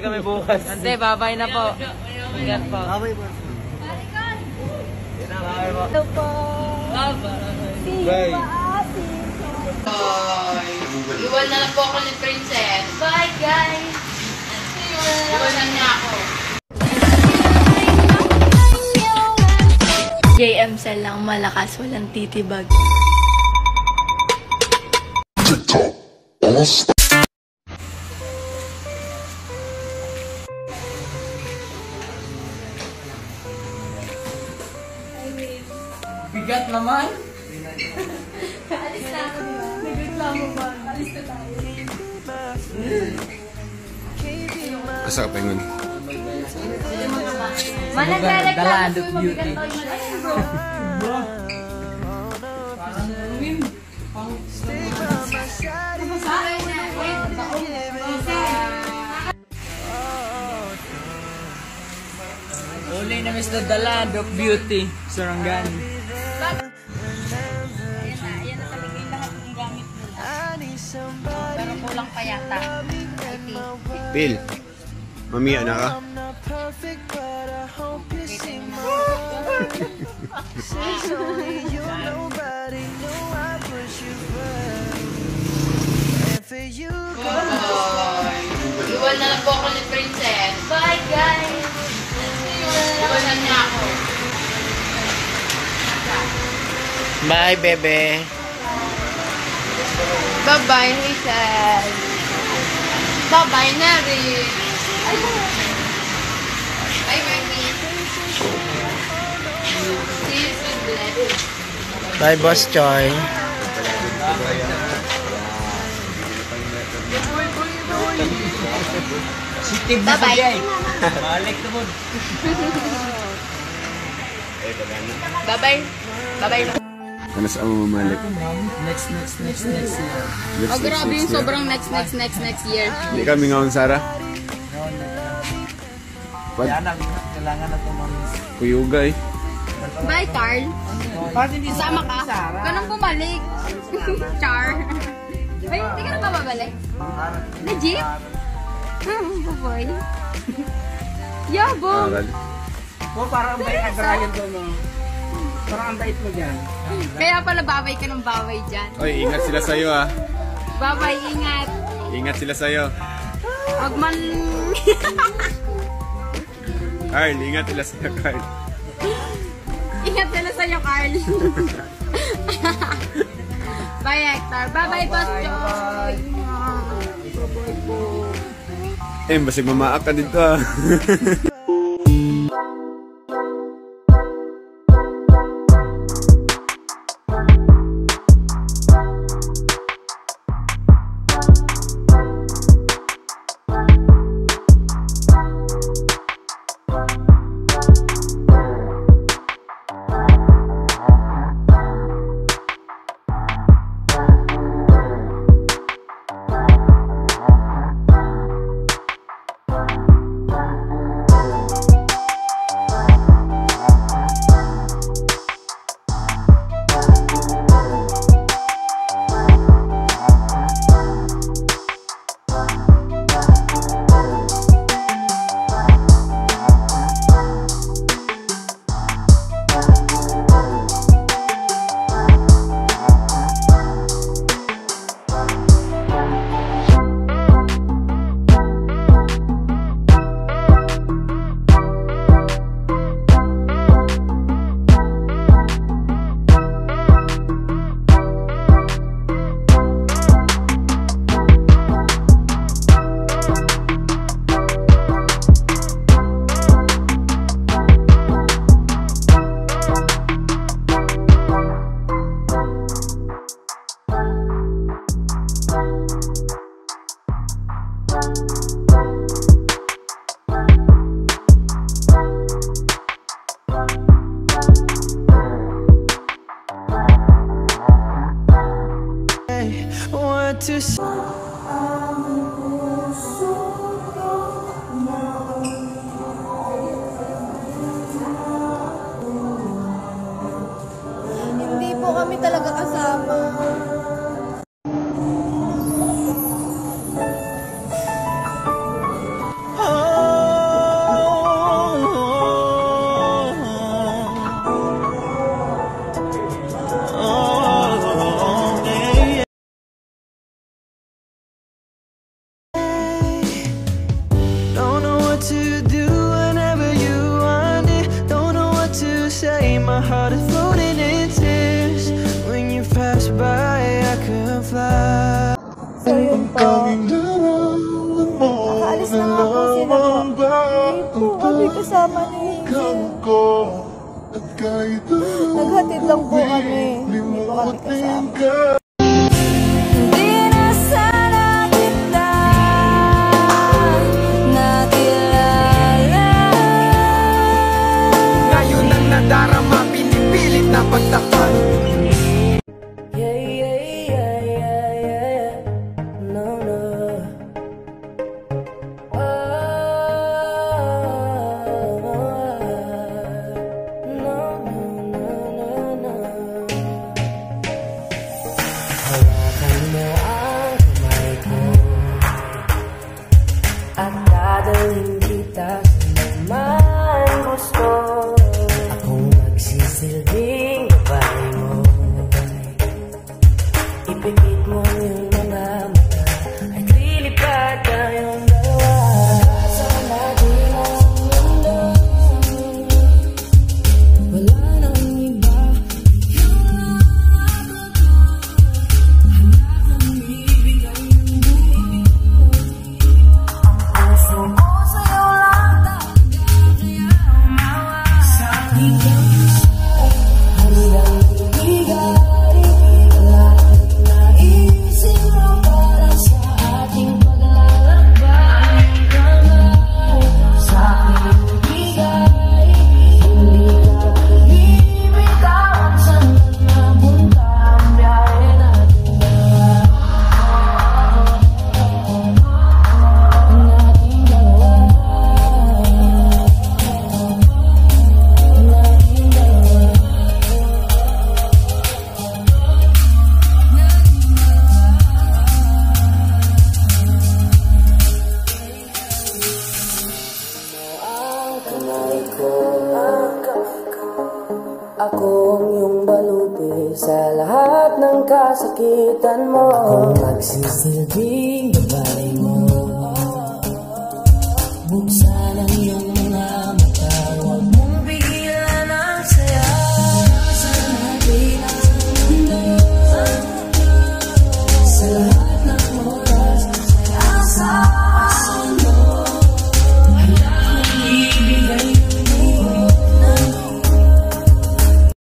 kami bukas. Ante, babay na po. Ingat po. Babay po. Ito po. Bye. Iwan na lang po ako ni Princess. Bye, guys. Iwanan niya ako. JM Cell lang, malakas, walang titibag. Bigat naman. Alis na ako, diba? Nagreklamo ba? Alis na tayo. Asa ka pengon? Managreklamo ko yung mabigat tayo. Ayun, bro. Uli na Mr. The Land of Beauty. Sarangani. Ayan na talaga yung lahat ng gamit nila. Pero kulang pa yata. Pil, mamiya na ka? Iwan na lang po ako ni Princess. Bye, guys. Iwanan niya ako. Bye, bebe. Bye-bye, Hazel. Bye-bye, Nari. Bye, baby. See you soon, bless. Bye, Boss Choy. Bye-bye. Balik na mo. Bye-bye. Bye-bye. Ano sa ang mamalik? Next year. Oh, grabe yung sobrang next year. Hindi kami ngayon, Sarah. Kaya na, kailangan na tumamis. Kuyuga eh. Bye, Carl. Sama ka. Ganun bumalik. Char. Ay, hindi ka na pa babalik? Legit? Baboy. Yabo. Aral. Oh, parang ang bait ang Brian doon, no? Parang ang bait mo dyan. Kaya pala babay ka ng babay dyan. Oy, ingat sila sa'yo ah. Babay, ingat. Ingat sila sa'yo. Huwag man... Carl, ingat sila sa'yo, Carl. Ingat sila sa'yo, Carl. Bye, Hector. Bye-bye, Boss Joy. Bye-bye po. Basig mamaak ka dito ah. to see. Hindi po kami talaga kasama. Oh, umuwi kasama ni Angel. Naghatid lang po kami. Hindi po kami kasama. Hindi na sana kita nakilala. Ngayon ang nadarama, pinipilit na pagtakpan. Hawakan mo ang kamay ko at dadalhin kita sa naman gusto. Akong magsisilbing gabay mo. Ipipit mo ang iyong mga mata at lilipad tayong dalawa. Sa natin ang mundo, wala nang iba. Ako ang iyong baluti sa lahat ng kasakitan mo. Kung magsisilbing gabay mo, buksan ang iyong mga